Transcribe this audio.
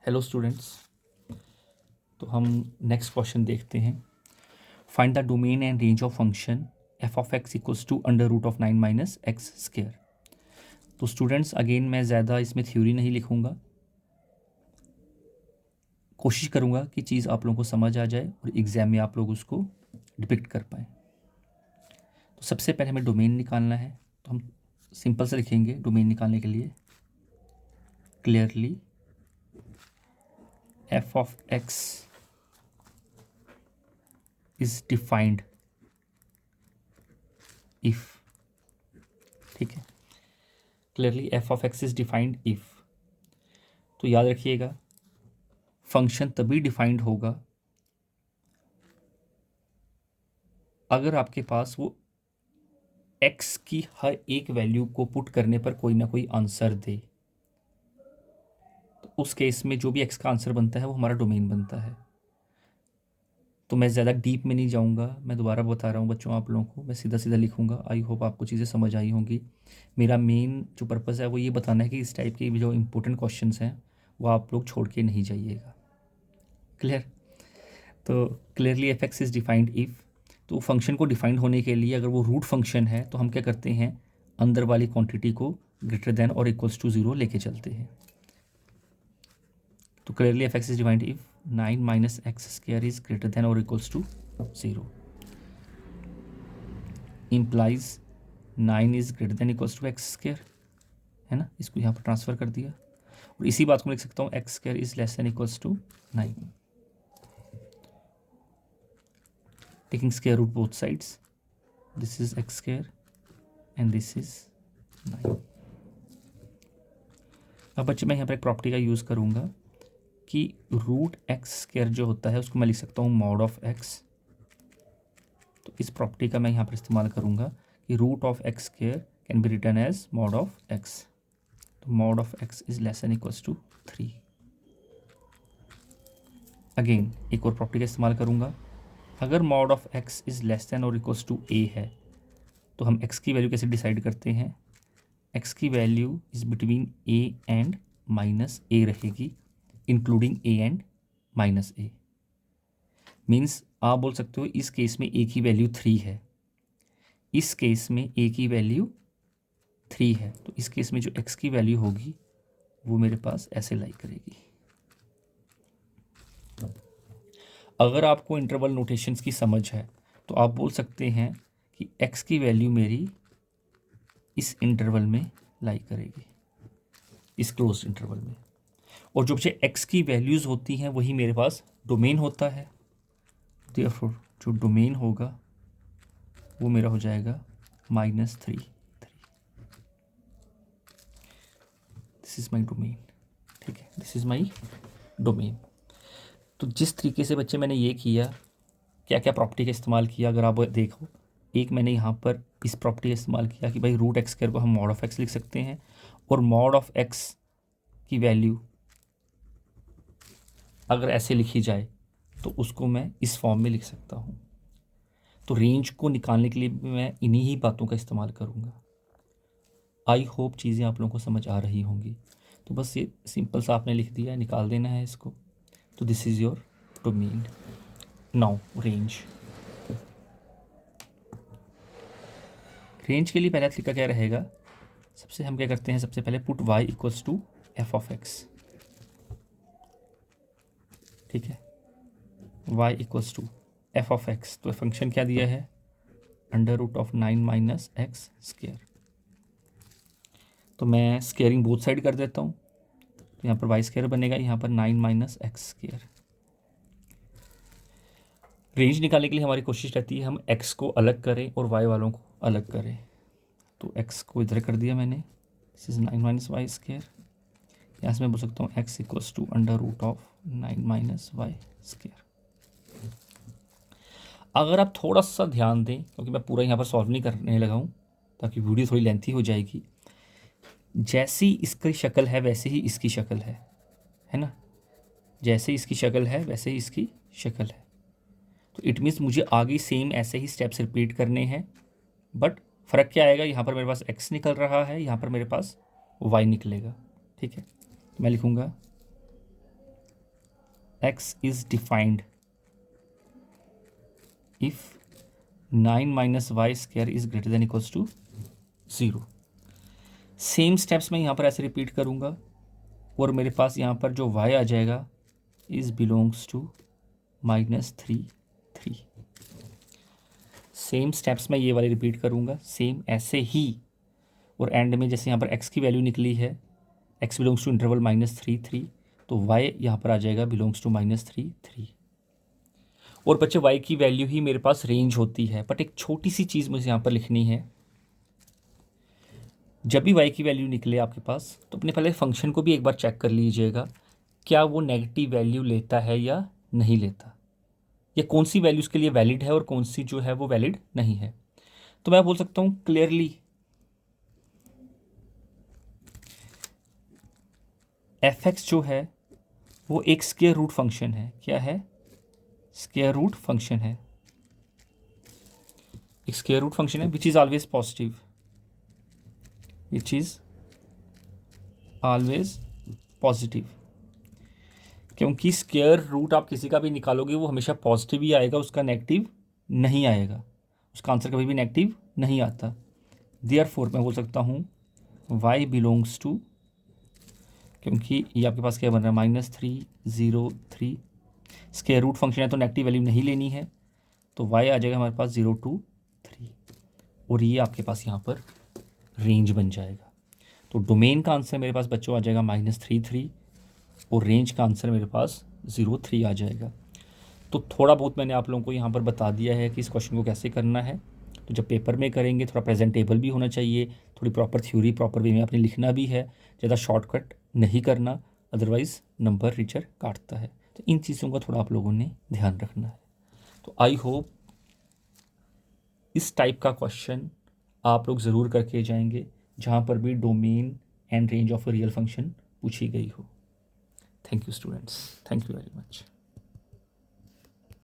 Hello students, तो हम next question देखते हैं। Find the domain and range of function f of x equals to under root of 9 minus x square. तो students again मैं ज़्यादा इसमें थ्योरी नहीं लिखूंगा, कोशिश करूंगा कि चीज़ आप लोगों को समझ आ जाए और एग्ज़ाम में आप लोग उसको डिपिक्ट कर पाएँ। तो सबसे पहले हमें डोमेन निकालना है, तो हम सिंपल से लिखेंगे डोमेन निकालने के लिए clearly F of x is defined if. ठीक है, clearly F of x is defined if. तो याद रखिएगा फंक्शन तभी डिफाइंड होगा अगर आपके पास वो एक्स की हर एक वैल्यू को पुट करने पर कोई ना कोई आंसर दे। तो उस केस में जो भी एक्स का आंसर बनता है वो हमारा डोमेन बनता है। तो मैं ज़्यादा डीप में नहीं जाऊंगा, मैं दोबारा बता रहा हूँ बच्चों आप लोगों को, मैं सीधा सीधा लिखूंगा। आई होप आपको चीज़ें समझ आई होंगी। मेरा मेन जो पर्पज़ है वो ये बताना है कि इस टाइप के जो इंपॉर्टेंट क्वेश्चंस हैं वो आप लोग छोड़ के नहीं जाइएगा। क्लियर? तो clearly f x is defined if. तो फंक्शन को डिफाइंड होने के लिए अगर वो रूट फंक्शन है तो हम क्या करते हैं, अंदर वाली क्वांटिटी को ग्रेटर देन और इक्वल्स टू 0 लेके चलते हैं। तो clearly f x is defined if 9 minus x square is greater than और equals to 0 implies 9 is greater than equals to x square, है ना। इसको यहाँ पर ट्रांसफर कर दिया और इसी बात को लिख सकता हूँ x square is less than equals to 9, taking square root both sides. This is x square and this is 9. अब बच्चे मैं यहाँ पर एक प्रॉपर्टी का यूज़ करूँगा कि रूट एक्स स्क्वायर जो होता है उसको मैं लिख सकता हूँ मॉड ऑफ एक्स। तो इस प्रॉपर्टी का मैं यहाँ पर इस्तेमाल करूँगा कि root of x square can be written as mod of x. तो mod of x is less than equals to 3। Again एक और प्रॉपर्टी का इस्तेमाल करूँगा, अगर mod of x is less than और इक्वल्स टू ए है तो हम एक्स की वैल्यू कैसे डिसाइड करते हैं। एक्स की value is between a and minus a रहेगी, including a and minus a. Means आप बोल सकते हो इस केस में ए की वैल्यू 3 है, इस केस में ए की वैल्यू 3 है, तो इस केस में जो एक्स की वैल्यू होगी वो मेरे पास ऐसे लाई करेगी। अगर आपको इंटरवल नोटेशंस की समझ है तो आप बोल सकते हैं कि x की वैल्यू मेरी इस इंटरवल में लाई करेगी, इस क्लोज इंटरवल में, और जो बच्चे x की वैल्यूज़ होती हैं वही मेरे पास डोमेन होता है। देयरफॉर जो डोमेन होगा वो मेरा हो जाएगा -3। This is my domain. ठीक है, दिस इज़ माई डोमेन। तो जिस तरीके से बच्चे मैंने ये किया, क्या क्या प्रॉपर्टी का इस्तेमाल किया, अगर आप देखो, एक मैंने यहाँ पर इस प्रॉपर्टी का इस्तेमाल किया कि भाई रूट एक्स स्क्वायर को हम मॉड ऑफ एक्स लिख सकते हैं और मॉड ऑफ एक्स की वैल्यू अगर ऐसे लिखी जाए तो उसको मैं इस फॉर्म में लिख सकता हूँ। तो रेंज को निकालने के लिए मैं इन्हीं ही बातों का इस्तेमाल करूँगा। आई होप चीज़ें आप लोगों को समझ आ रही होंगी। तो बस ये सिंपल सा आपने लिख दिया, निकाल देना है इसको। तो this is your domain. Now range. Range के लिए पहला तरीका क्या रहेगा, सबसे हम क्या करते हैं, सबसे पहले put y equals to f of x. ठीक है, y equals to f of x. तो फंक्शन क्या दिया है, under root of 9 minus x square. तो मैं स्क्वेयरिंग बोथ साइड कर देता हूँ, तो यहाँ पर वाई स्क्वायर बनेगा, यहाँ पर 9 माइनस एक्स स्क्वायर। रेंज निकालने के लिए हमारी कोशिश रहती है हम x को अलग करें और y वालों को अलग करें। तो x को इधर कर दिया मैंने, this is 9 minus y square. यहाँ से मैं बोल सकता हूँ x equals to under root of 9 minus y square. अगर आप थोड़ा सा ध्यान दें, क्योंकि मैं पूरा यहाँ पर सॉल्व नहीं करने लगा हूँ ताकि वीडियो थोड़ी लेंथी हो जाएगी, जैसी इसकी शक्ल है वैसे ही इसकी शक्ल है ना, जैसे इसकी शक्ल है वैसे ही इसकी शक्ल है। तो इट मीन्स मुझे आगे सेम ऐसे ही स्टेप्स रिपीट करने हैं, बट फ़र्क क्या आएगा, यहाँ पर मेरे पास x निकल रहा है, यहाँ पर मेरे पास y निकलेगा। ठीक है, तो मैं लिखूँगा x is defined if 9 minus y square is greater than equals to 0। Same steps मैं यहाँ पर ऐसे रिपीट करूँगा और मेरे पास यहाँ पर जो y आ जाएगा is belongs to -3 same steps मैं ये वाले रिपीट करूँगा सेम ऐसे ही, और एंड में जैसे यहाँ पर x की वैल्यू निकली है, x बिलोंग्स टू इंटरवल -3 तो y यहाँ पर आ जाएगा बिलोंग्स टू -3। और बच्चे y की वैल्यू ही मेरे पास रेंज होती है, बट एक छोटी सी चीज़ मुझे यहाँ पर लिखनी है। जब भी y की वैल्यू निकले आपके पास तो अपने पहले फंक्शन को भी एक बार चेक कर लीजिएगा, क्या वो नेगेटिव वैल्यू लेता है या नहीं लेता, या कौन सी वैल्यू उसके लिए वैलिड है और कौन सी जो है वो वैलिड नहीं है। तो मैं बोल सकता हूँ क्लियरली fx जो है वो एक स्क्वायर रूट फंक्शन है। क्या है? स्क्वायर रूट फंक्शन है, एक स्क्वायर रूट फंक्शन है which is always positive, which is always positive. क्योंकि स्क्वायर रूट आप किसी का भी निकालोगे वो हमेशा पॉजिटिव ही आएगा, उसका नेगेटिव नहीं आएगा, उसका आंसर कभी भी नेगेटिव नहीं आता। देयरफॉर मैं बोल सकता हूँ y बिलोंग्स टू, क्योंकि ये आपके पास क्या बन रहा है -3 0 3, स्क्वायर रूट फंक्शन है तो नेगेटिव वैल्यू नहीं लेनी है, तो y आ जाएगा हमारे पास 0 2 3, और ये आपके पास यहाँ पर रेंज बन जाएगा। तो डोमेन का आंसर मेरे पास बच्चों आ जाएगा -3 3, और रेंज का आंसर मेरे पास 0 3 आ जाएगा। तो थोड़ा बहुत मैंने आप लोगों को यहाँ पर बता दिया है कि इस क्वेश्चन को कैसे करना है। तो जब पेपर में करेंगे थोड़ा प्रेजेंटेबल भी होना चाहिए, थोड़ी प्रॉपर थ्योरी प्रॉपर वे में आपने लिखना भी है, ज़्यादा शॉर्टकट नहीं करना, अदरवाइज़ नंबर टीचर काटता है। तो इन चीज़ों का थोड़ा आप लोगों ने ध्यान रखना है। तो आई होप इस टाइप का क्वेश्चन आप लोग ज़रूर करके जाएंगे जहाँ पर भी domain and range of a real function पूछी गई हो। Thank you students, thank you very much.